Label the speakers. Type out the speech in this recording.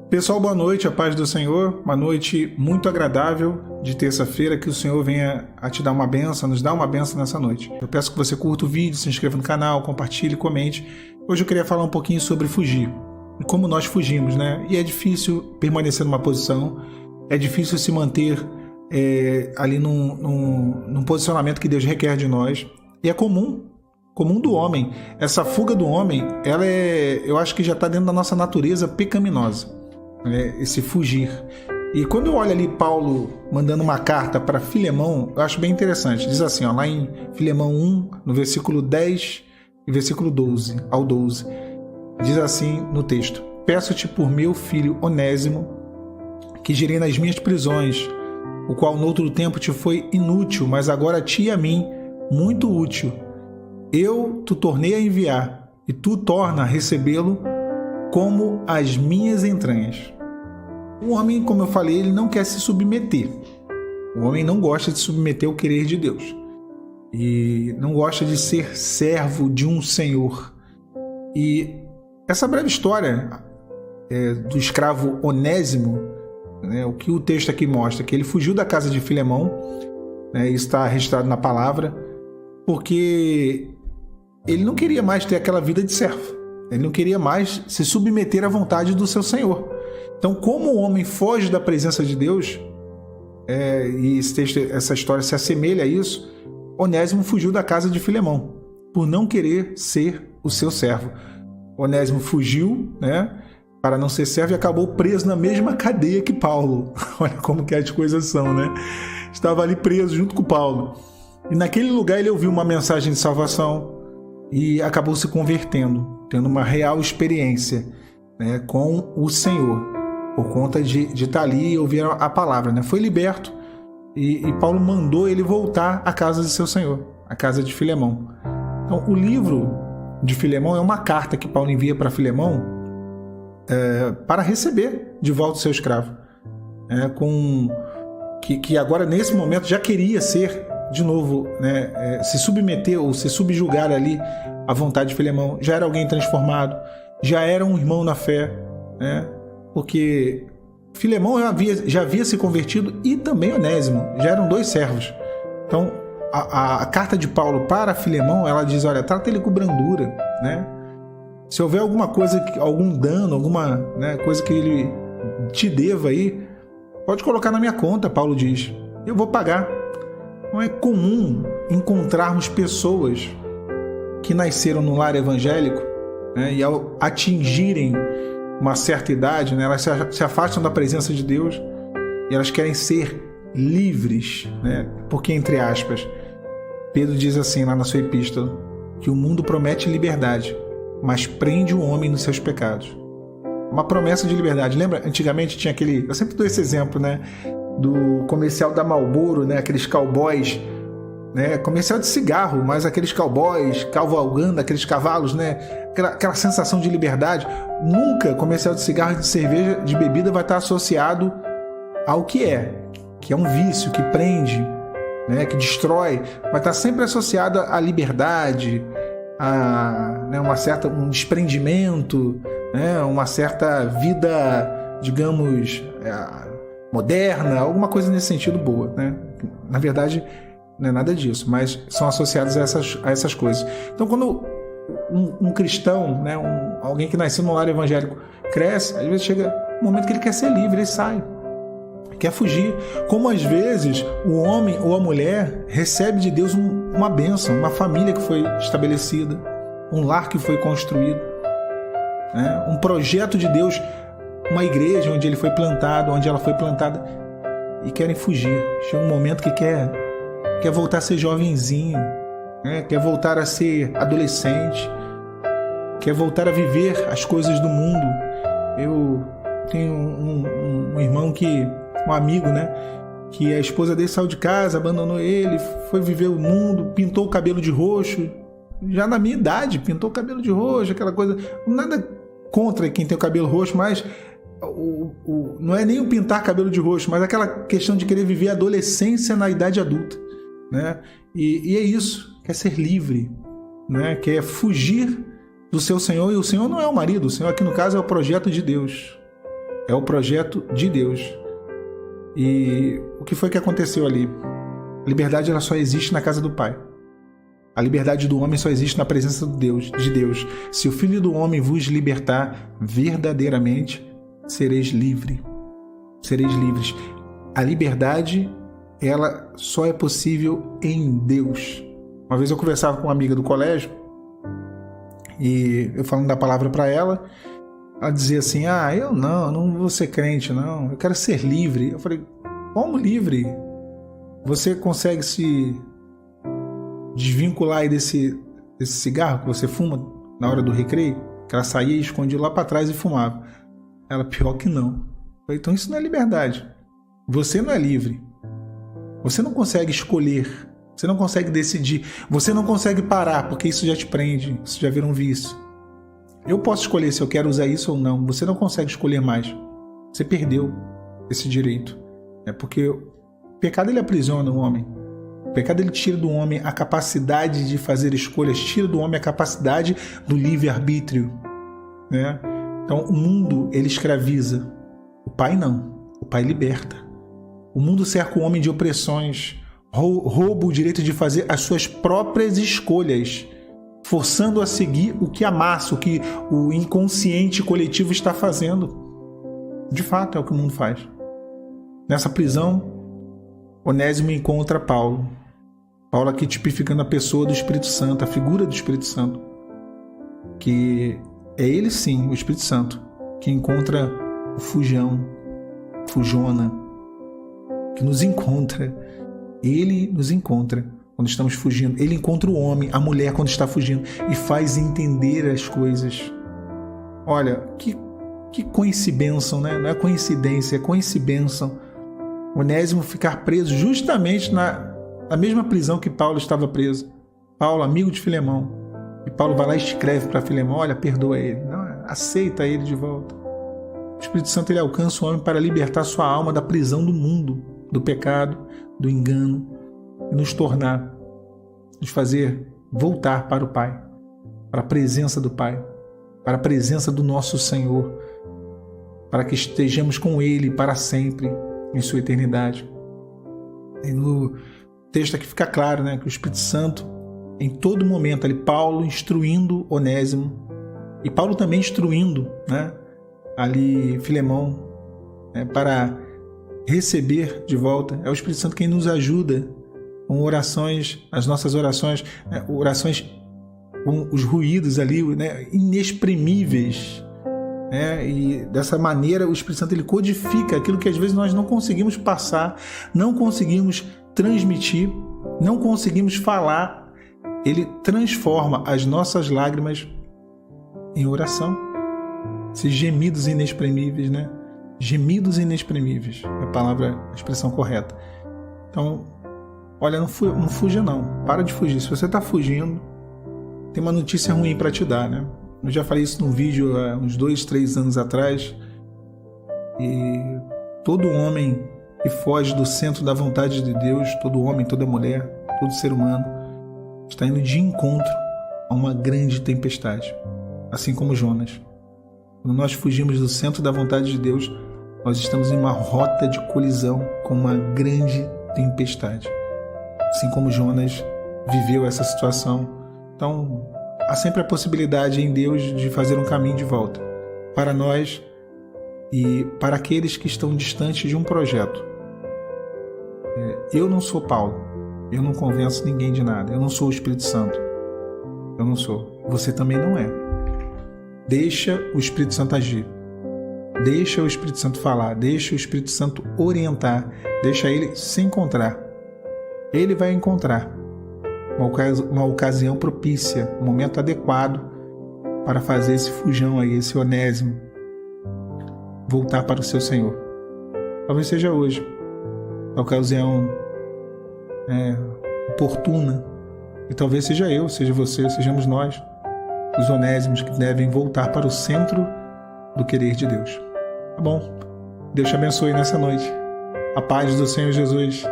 Speaker 1: Pessoal, boa noite, a paz do Senhor, uma noite muito agradável de terça-feira, que o Senhor venha a te dar uma bênção, nos dar uma bênção nessa noite. Eu peço que você curta o vídeo, se inscreva no canal, compartilhe, comente. Hoje eu queria falar um pouquinho sobre fugir, e como nós fugimos, né? E é difícil permanecer numa posição, é difícil se manter ali num posicionamento que Deus requer de nós, e é comum do homem. Essa fuga do homem, eu acho que já está dentro da nossa natureza pecaminosa. Esse fugir. E quando eu olho ali Paulo mandando uma carta para Filemão, eu acho bem interessante. Diz assim, lá em Filemão 1, no versículo 10 e versículo 12 ao 12, diz assim no texto: peço-te por meu filho Onésimo, que girei nas minhas prisões, o qual noutro tempo te foi inútil, mas agora a ti e a mim muito útil. Eu te tornei a enviar, e tu torna a recebê-lo como as minhas entranhas. O homem, como eu falei, ele não quer se submeter. O homem não gosta de se submeter ao querer de Deus. E não gosta de ser servo de um senhor. E essa breve história do escravo Onésimo, o que o texto aqui mostra, que ele fugiu da casa de Filemão, isso está registrado na palavra, porque ele não queria mais ter aquela vida de servo. Ele não queria mais se submeter à vontade do seu Senhor. Então, como o homem foge da presença de Deus, e essa história se assemelha a isso, Onésimo fugiu da casa de Filemão, por não querer ser o seu servo. Onésimo fugiu, para não ser servo, e acabou preso na mesma cadeia que Paulo. Olha como que as coisas são, né? Estava ali preso junto com Paulo. E naquele lugar ele ouviu uma mensagem de salvação e acabou se convertendo, tendo uma real experiência com o Senhor, por conta de estar ali e ouvir a palavra. Foi liberto e Paulo mandou ele voltar à casa de seu Senhor, à casa de Filemão. Então, o livro de Filemão é uma carta que Paulo envia para Filemão para receber de volta o seu escravo, que agora, nesse momento, já queria ser de novo, se submeter ou se subjugar ali à vontade de Filemão. Já era alguém transformado, já era um irmão na fé, porque Filemão já havia se convertido, e também Onésimo, já eram dois servos. Então a carta de Paulo para Filemão, ela diz: olha, trata ele com brandura, se houver alguma coisa, algum dano, alguma coisa que ele te deva aí, pode colocar na minha conta, Paulo diz, eu vou pagar. Não é comum encontrarmos pessoas que nasceram no lar evangélico, e ao atingirem uma certa idade, elas se afastam da presença de Deus e elas querem ser livres, porque, entre aspas, Pedro diz assim lá na sua epístola, que o mundo promete liberdade, mas prende o homem nos seus pecados. Uma promessa de liberdade. Lembra? Antigamente tinha eu sempre dou esse exemplo, do comercial da Marlboro, aqueles cowboys, comercial de cigarro, mas aqueles cowboys cavalgando, aqueles cavalos, aquela sensação de liberdade. Nunca comercial de cigarro, de cerveja, de bebida vai estar associado ao que é um vício, que prende, que destrói. Vai estar sempre associado à liberdade, a um desprendimento, uma certa vida, digamos, moderna, alguma coisa nesse sentido boa, Na verdade, não é nada disso, mas são associados a essas coisas. Então, quando um cristão, alguém que nasceu no lar evangélico, cresce, às vezes chega um momento que ele quer ser livre, ele sai, quer fugir. Como às vezes o homem ou a mulher recebe de Deus uma bênção, uma família que foi estabelecida, um lar que foi construído, um projeto de Deus, uma igreja onde ele foi plantado, onde ela foi plantada, e querem fugir. Chega um momento que quer voltar a ser jovenzinho, quer voltar a ser adolescente, quer voltar a viver as coisas do mundo. Eu tenho um irmão um amigo, que a esposa dele saiu de casa, abandonou ele, foi viver o mundo, pintou o cabelo de roxo, já na minha idade, pintou o cabelo de roxo, aquela coisa. Nada contra quem tem o cabelo roxo, mas não é nem o pintar cabelo de roxo, mas aquela questão de querer viver a adolescência na idade adulta, e é isso, quer ser livre, quer fugir do seu Senhor. E o Senhor não é o marido, o Senhor aqui no caso é o projeto de Deus, É o projeto de Deus. E o que foi que aconteceu ali? A liberdade ela só existe na casa do Pai. A liberdade do homem só existe na presença de Deus. Se o Filho do Homem vos libertar, verdadeiramente sereis livres. Sereis livres. A liberdade, ela só é possível em Deus. Uma vez eu conversava com uma amiga do colégio e eu falando da palavra para ela dizia assim, eu não vou ser crente, não. Eu quero ser livre. Eu falei, como livre? Você consegue se desvincular aí desse cigarro que você fuma na hora do recreio? Que ela saía e escondia lá para trás e fumava. Ela, pior que não. Eu falei, então isso não é liberdade. Você não é livre. Você não consegue escolher. Você não consegue decidir. Você não consegue parar, porque isso já te prende. Isso já vira um vício. Eu posso escolher se eu quero usar isso ou não. Você não consegue escolher mais. Você perdeu esse direito. Porque o pecado ele aprisiona o homem. O pecado ele tira do homem a capacidade de fazer escolhas, tira do homem a capacidade do livre-arbítrio. Né? Então o mundo ele escraviza. O Pai não. O Pai liberta. O mundo cerca o homem de opressões, rouba o direito de fazer as suas próprias escolhas, forçando a seguir o que a massa, o que o inconsciente coletivo está fazendo. De fato, é o que o mundo faz. Nessa prisão, Onésimo encontra Paulo. Paulo aqui tipificando a pessoa do Espírito Santo, a figura do Espírito Santo. Que é ele sim, o Espírito Santo, que encontra o fujona, que nos encontra. Ele nos encontra quando estamos fugindo. Ele encontra o homem, a mulher quando está fugindo e faz entender as coisas. Olha, que coincidência, né? Não é coincidência, é coincidência. Onésimo ficar preso justamente na mesma prisão que Paulo estava preso. Paulo, amigo de Filemão. E Paulo vai lá e escreve para Filemão, olha, perdoa ele. Não, aceita ele de volta. O Espírito Santo ele alcança o homem para libertar sua alma da prisão do mundo, do pecado, do engano, e nos fazer voltar para o Pai, para a presença do Pai, para a presença do nosso Senhor, para que estejamos com Ele para sempre, em sua eternidade. E no texto aqui fica claro, né, que o Espírito Santo, em todo momento, ali, Paulo instruindo Onésimo, e Paulo também instruindo, né, ali Filemão, né, para receber de volta. É o Espírito Santo quem nos ajuda com orações, as nossas orações, né, orações com os ruídos ali, né, inexprimíveis. E dessa maneira o Espírito Santo ele codifica aquilo que às vezes nós não conseguimos passar, não conseguimos transmitir, não conseguimos falar. Ele transforma as nossas lágrimas em oração. Esses gemidos inexprimíveis, né? Gemidos inexprimíveis é a expressão correta. Então, olha, não fuja não. Para de fugir. Se você está fugindo, tem uma notícia ruim para te dar, né? Eu já falei isso num vídeo há uns 2, 3 anos atrás. E todo homem que foge do centro da vontade de Deus, todo homem, toda mulher, todo ser humano, está indo de encontro a uma grande tempestade. Assim como Jonas. Quando nós fugimos do centro da vontade de Deus, nós estamos em uma rota de colisão com uma grande tempestade. Assim como Jonas viveu essa situação. Então, há sempre a possibilidade em Deus de fazer um caminho de volta para nós e para aqueles que estão distantes de um projeto. Eu não sou Paulo, eu não convenço ninguém de nada, eu não sou o Espírito Santo, eu não sou, você também não é. Deixa o Espírito Santo agir, deixa o Espírito Santo falar, deixa o Espírito Santo orientar, deixa ele se encontrar. Ele vai encontrar uma ocasião propícia, um momento adequado para fazer esse fujão aí, esse Onésimo, voltar para o seu Senhor. Talvez seja hoje a ocasião oportuna, e talvez seja eu, seja você, sejamos nós, os Onésimos que devem voltar para o centro do querer de Deus. Tá bom? Deus te abençoe nessa noite. A paz do Senhor Jesus.